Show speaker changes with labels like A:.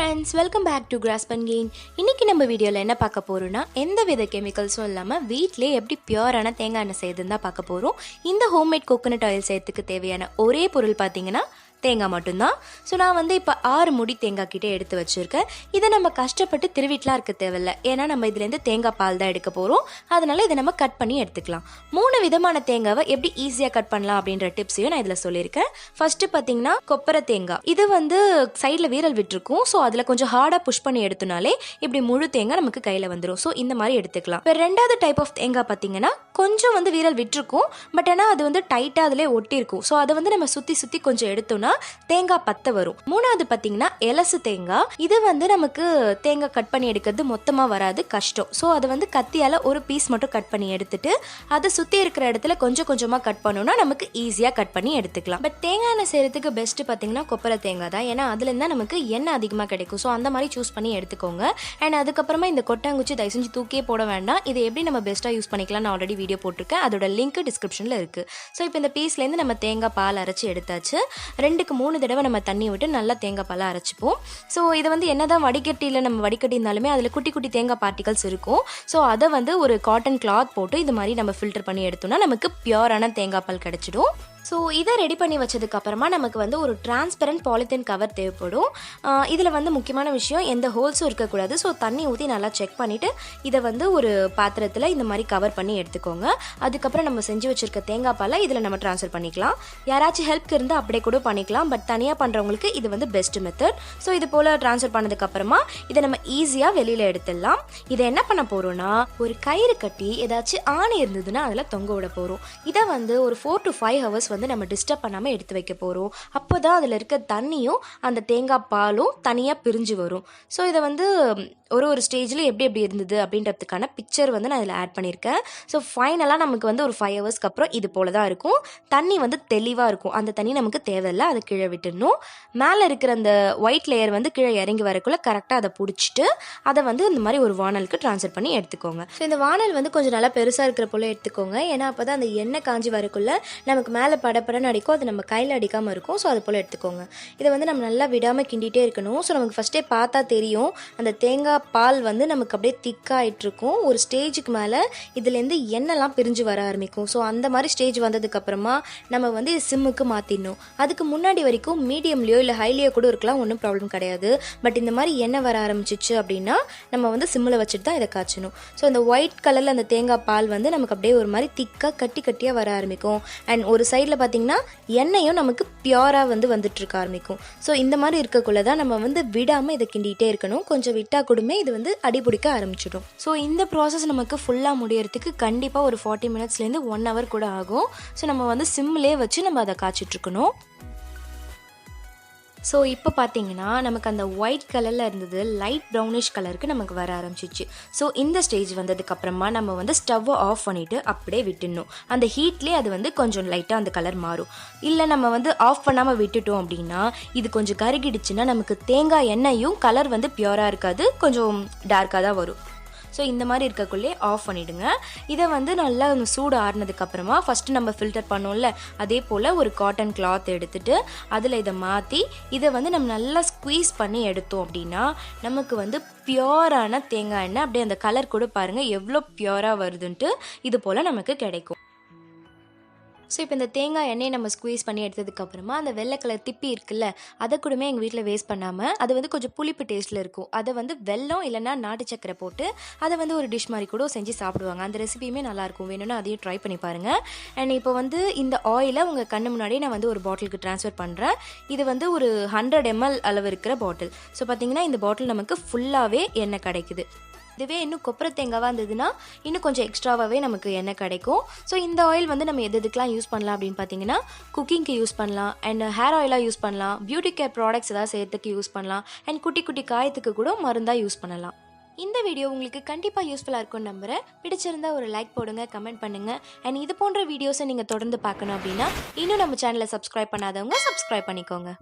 A: Friends, welcome back to grasp and gain. இன்றைக்கி நம்ம வீடியோவில் என்ன பார்க்க போகிறோன்னா, எந்த வித கெமிக்கல்ஸும் இல்லாமல் வீட்டிலே எப்படி பியூரான தேங்காய் எண்ணெய் செய்யுதுன்னு தான் பார்க்க போகிறோம். இந்த ஹோம்மேட் கோகோனட் ஆயில் செய்யறதுக்கு தேவையான ஒரே பொருள் பார்த்தீங்கன்னா தேங்காய் மட்டும்தான். ஸோ நான் வந்து இப்போ 6 முடி தேங்காய் கிட்டே எடுத்து வச்சுருக்கேன். இதை நம்ம கஷ்டப்பட்டு திருவிட்டுலாம் இருக்க தேவையில்லை, ஏன்னா நம்ம இதுலேருந்து தேங்காய் பால் தான் எடுக்க போகிறோம். அதனால் இதை நம்ம கட் பண்ணி எடுத்துக்கலாம். 3 விதமான தேங்காவை எப்படி ஈஸியாக கட் பண்ணலாம் அப்படின்ற டிப்ஸையும் நான் இதில் சொல்லியிருக்கேன். ஃபர்ஸ்ட்டு பார்த்தீங்கன்னா கொப்பரை தேங்காய். இது வந்து சைடில் வீரல் விட்டுருக்கும். ஸோ அதில் கொஞ்சம் ஹார்டாக புஷ் பண்ணி எடுத்தனாலே இப்படி முழு தேங்காய் நமக்கு கையில் வந்துடும். ஸோ இந்த மாதிரி எடுத்துக்கலாம். இப்போ 2வது டைப் ஆஃப் தேங்காய் பார்த்தீங்கன்னா கொஞ்சம் வந்து வீரல் விட்டுருக்கும், பட் ஆனால் அது வந்து டைட்டாக அதிலே ஒட்டியிருக்கும். ஸோ அதை வந்து நம்ம சுற்றி சுற்றி கொஞ்சம் எடுத்தோம்னா தேங்காய் பத்த வரும். 3வது பார்த்தீங்கன்னா எலசு தேங்காய். இது வந்து நமக்கு தேங்காய் கட் பண்ணி எடுக்கிறது மொத்தமாக வராது, கஷ்டம். ஸோ அதை வந்து கத்தியால் ஒரு பீஸ் மட்டும் கட் பண்ணி எடுத்துட்டு அதை சுற்றி இருக்கிற இடத்துல கொஞ்சம் கொஞ்சமாக கட் பண்ணோம்னா நமக்கு ஈஸியாக கட் பண்ணி எடுத்துக்கலாம். பட் தேங்காய் எண்ணெய் செய்யறதுக்கு பெஸ்ட்டு பார்த்தீங்கன்னா கொப்பரை தேங்காய் தான், ஏன்னா அதுலேருந்து தான் நமக்கு எண்ணெய் அதிகமாக கிடைக்கும். ஸோ அந்த மாதிரி சூஸ் பண்ணி எடுத்துக்கோங்க. அண்ட் அதுக்கப்புறமா இந்த கொட்டாங்குச்சி தயவு செஞ்சு தூக்கியே போட வேண்டாம். இதை எப்படி நம்ம பெஸ்ட்டாக யூஸ் பண்ணிக்கலாம் நான் ஆல்ரெடி வீடியோ போட்டிருக்கேன், அதோட லிங்க் டிஸ்கிரிப்ஷனில் இருக்குது. ஸோ இப்போ இந்த பீஸ்லேருந்து நம்ம தேங்காய் பால் அரைச்சி எடுத்தாச்சு. 2-3 தடவை நம்ம தண்ணி விட்டு நல்லா தேங்காய் பாலை அரைச்சிப்போம். ஸோ இதை வந்து என்னதான் வடிகட்டியில் நம்ம வடிகட்டி இருந்தாலுமே அதில் குட்டி குட்டி தேங்காய் பார்ட்டிகல்ஸ் இருக்கும். ஸோ அதை வந்து ஒரு காட்டன் கிளாத் போட்டு இது மாதிரி நம்ம ஃபில்டர் பண்ணி எடுத்தோம்னா நமக்கு பியூரான தேங்காய் பால் கிடைச்சிடும். ஸோ இதை ரெடி பண்ணி வச்சதுக்கப்புறமா நமக்கு வந்து ஒரு டிரான்ஸ்பரண்ட் பாலித்தீன் கவர் தேவைப்படும். இதில் வந்து முக்கியமான விஷயம், எந்த ஹோல்ஸும் இருக்கக்கூடாது. ஸோ தண்ணி ஊற்றி நல்லா செக் பண்ணிவிட்டு இதை வந்து ஒரு பாத்திரத்தில் இந்த மாதிரி கவர் பண்ணி எடுத்துக்கோங்க. அதுக்கப்புறம் நம்ம செஞ்சு வச்சுருக்க தேங்காய் பாலை இதில் நம்ம ட்ரான்ஸ்ஃபர் பண்ணிக்கலாம். யாராச்சும் ஹெல்ப்க்கு இருந்தால் அப்படியே கூட பண்ணிக்கலாம், பட் தனியாக பண்ணுறவங்களுக்கு இது வந்து பெஸ்ட் மெத்தட். ஸோ இது போல் ட்ரான்ஸ்ஃபர் பண்ணதுக்கப்புறமா இதை நம்ம ஈஸியாக வெளியில் எடுத்துடலாம். இதை என்ன பண்ண போகிறோன்னா, ஒரு கயிறு கட்டி ஏதாச்சும் ஆணி இருந்ததுன்னா அதில் தொங்க விட போகிறோம். இதை வந்து ஒரு 4 to 5 hours வந்து நம்ம டிஸ்டர்ப் பண்ணாமல் எடுத்து வைக்க போகிறோம். அப்போ தான் அதில் இருக்க தண்ணியும் அந்த தேங்காய் பாலும் தனியாக பிரிஞ்சு வரும். ஸோ இதை வந்து ஒரு ஸ்டேஜில் எப்படி இருந்தது அப்படின்றதுக்கான பிக்சர் வந்து நான் இதில் ஆட் பண்ணியிருக்கேன். ஸோ ஃபைனலாக நமக்கு வந்து ஒரு 5 hours அப்புறம் இது போல தான் இருக்கும். தண்ணி வந்து தெளிவாக இருக்கும். அந்த தண்ணி நமக்கு தேவையில்லை, அதை கீழே விட்டுடணும். மேலே இருக்கிற அந்த ஒயிட் லேயர் வந்து கீழே இறங்கி வரக்குள்ளே கரெக்டாக அதை பிடிச்சிட்டு அதை வந்து இந்த மாதிரி ஒரு வானலுக்கு ட்ரான்ஸ்ஃபர் பண்ணி எடுத்துக்கோங்க. ஸோ இந்த வானல் வந்து கொஞ்சம் நல்லா பெருசாக இருக்கிற போல எடுத்துக்கோங்க, ஏன்னா அப்போ தான் அந்த எண்ணெய் காஞ்சி வரக்குள்ளே நமக்கு மேலே படப்படன்னு அடிக்கும், அது நம்ம கையில் அடிக்காமல் இருக்கும். ஸோ அது போல் எடுத்துக்கோங்க. இதை வந்து நம்ம நல்லா விடாமல் கிண்டிகிட்டே இருக்கணும். ஸோ நமக்கு ஃபஸ்ட்டே பார்த்தா தெரியும் அந்த தேங்காய் பால் வந்து நமக்கு அப்படியே திக்காயிட்டு இருக்கும். ஒரு ஸ்டேஜுக்கு மேலே இதுலேருந்து எண்ணெய்லாம் பிரிஞ்சு வர ஆரம்பிக்கும். ஸோ அந்த மாதிரி ஸ்டேஜ் வந்ததுக்கப்புறமா நம்ம வந்து இது சிம்முக்கு மாற்றிடணும். அதுக்கு முன்னாடி வரைக்கும் மீடியம்லையோ இல்லை ஹைலியோ கூட இருக்கலாம், ஒன்றும் ப்ராப்ளம் கிடையாது. பட் இந்த மாதிரி எண்ணெய் வர ஆரம்பிச்சிச்சு அப்படின்னா நம்ம வந்து சிம்மில் வச்சுட்டு தான் இதை காய்ச்சணும். ஸோ இந்த ஒயிட் கலரில் அந்த தேங்காய் பால் வந்து நமக்கு அப்படியே ஒரு மாதிரி திக்காக கட்டியாக வர ஆரம்பிக்கும். அண்ட் ஒரு சைடில் பார்த்தீங்கன்னா எண்ணெயும் நமக்கு பியூராக வந்து வந்துட்டு இருக்க ஆரம்பிக்கும். ஸோ இந்த மாதிரி இருக்கக்குள்ள தான் நம்ம வந்து விடாமல் இதை கிண்டிகிட்டே இருக்கணும். கொஞ்சம் விட்டால் கூடமே இது வந்து அடிபிடிக்க ஆரம்பிச்சிடும். ஸோ இந்த ப்ராசஸ் நமக்கு ஃபுல்லாக முடியறதுக்கு கண்டிப்பாக ஒரு 40 minutesலேருந்து 1 hour கூட ஆகும். ஸோ நம்ம வந்து சிம்லேயே வச்சு நம்ம அதை காய்ச்சிட்ருக்கணும். ஸோ இப்போ பார்த்தீங்கன்னா நமக்கு அந்த ஒயிட் கலரில் இருந்தது லைட் ப்ரௌனிஷ் கலருக்கு நமக்கு வர ஆரம்பிச்சிச்சு. ஸோ இந்த ஸ்டேஜ் வந்ததுக்கப்புறமா நம்ம வந்து ஸ்டவ்வை ஆஃப் பண்ணிவிட்டு அப்படியே விட்டுடணும். அந்த ஹீட்லேயே அது வந்து கொஞ்சம் லைட்டாக அந்த கலர் மாறும். இல்லை நம்ம வந்து ஆஃப் பண்ணாமல் விட்டுட்டோம் அப்படின்னா இது கொஞ்சம் கருகிடுச்சுன்னா நமக்கு தேங்காய் எண்ணெயும் கலர் வந்து பியூராக இருக்காது, கொஞ்சம் டார்க்காக தான் வரும். ஸோ இந்த மாதிரி இருக்கக்குள்ளே ஆஃப் பண்ணிவிடுங்க. இதை வந்து நல்லா சூடு ஆறுனதுக்கப்புறமா ஃபஸ்ட்டு நம்ம ஃபில்டர் பண்ணோம்ல, அதே போல் ஒரு காட்டன் கிளாத் எடுத்துகிட்டு அதில் இதை மாற்றி இதை வந்து நம்ம நல்லா ஸ்குவீஸ் பண்ணி எடுத்தோம் அப்படின்னா நமக்கு வந்து பியூரான தேங்காய் எண்ணெய், அப்படியே அந்த கலர் கூட பாருங்கள் எவ்வளோ பியூராக வருதுன்ட்டு இது போல் நமக்கு கிடைக்கும். ஸோ இப்போ இந்த தேங்காய் எண்ணெயை நம்ம ஸ்குவீஸ் பண்ணி எடுத்ததுக்கப்புறமா அந்த வெள்ளை கலர் திப்பி இருக்குல்ல, அதை கூடமே எங்கள் வீட்டில் வேஸ்ட் பண்ணாமல் அது வந்து கொஞ்சம் புளிப்பு டேஸ்ட்டில் இருக்கும். அதை வந்து வெல்லம் இல்லைன்னா நாட்டு சக்கரை போட்டு அதை வந்து ஒரு டிஷ் மாதிரி கூட செஞ்சு சாப்பிடுவாங்க. அந்த ரெசிபியுமே நல்லாயிருக்கும், வேணும்னா அதையும் ட்ரை பண்ணி பாருங்கள். அண்ட் இப்போ வந்து இந்த ஆயிலை உங்கள் கண்ணு முன்னாடியே நான் வந்து ஒரு பாட்டிலுக்கு ட்ரான்ஸ்ஃபர் பண்ணுறேன். இது வந்து ஒரு 100 ml அளவு இருக்கிற பாட்டில். ஸோ பார்த்தீங்கன்னா இந்த பாட்டில் நமக்கு ஃபுல்லாகவே எண்ணெய் கிடைக்குது. இதுவே இன்னும் கொப்பரை தேங்காவாக இருந்ததுன்னா இன்னும் கொஞ்சம் எக்ஸ்ட்ராவாகவே நமக்கு எண்ணெய் கிடைக்கும். ஸோ இந்த ஆயில் வந்து நம்ம எதுக்கெலாம் யூஸ் பண்ணலாம் அப்படின்னு பார்த்தீங்கன்னா, குக்கிங்க்கு யூஸ் பண்ணலாம், அண்ட் ஹேர் ஆயிலாக யூஸ் பண்ணலாம், பியூட்டி கேர் ப்ராடக்ட்ஸ் ஏதாவது செய்யறதுக்கு யூஸ் பண்ணலாம், அண்ட் குட்டி குட்டி காயத்துக்கு கூட மருந்தாக யூஸ் பண்ணலாம். இந்த வீடியோ உங்களுக்கு கண்டிப்பாக யூஸ்ஃபுல்லாக இருக்கும்னு நம்புகிறேன். பிடிச்சிருந்தா ஒரு லைக் போடுங்க, கமெண்ட் பண்ணுங்கள். அண்ட் இது போன்ற வீடியோஸை நீங்கள் தொடர்ந்து பார்க்கணும் அப்படின்னா இன்னும் நம்ம சேனலை சப்ஸ்கிரைப் பண்ணாதவங்க சப்ஸ்கிரைப் பண்ணிக்கோங்க.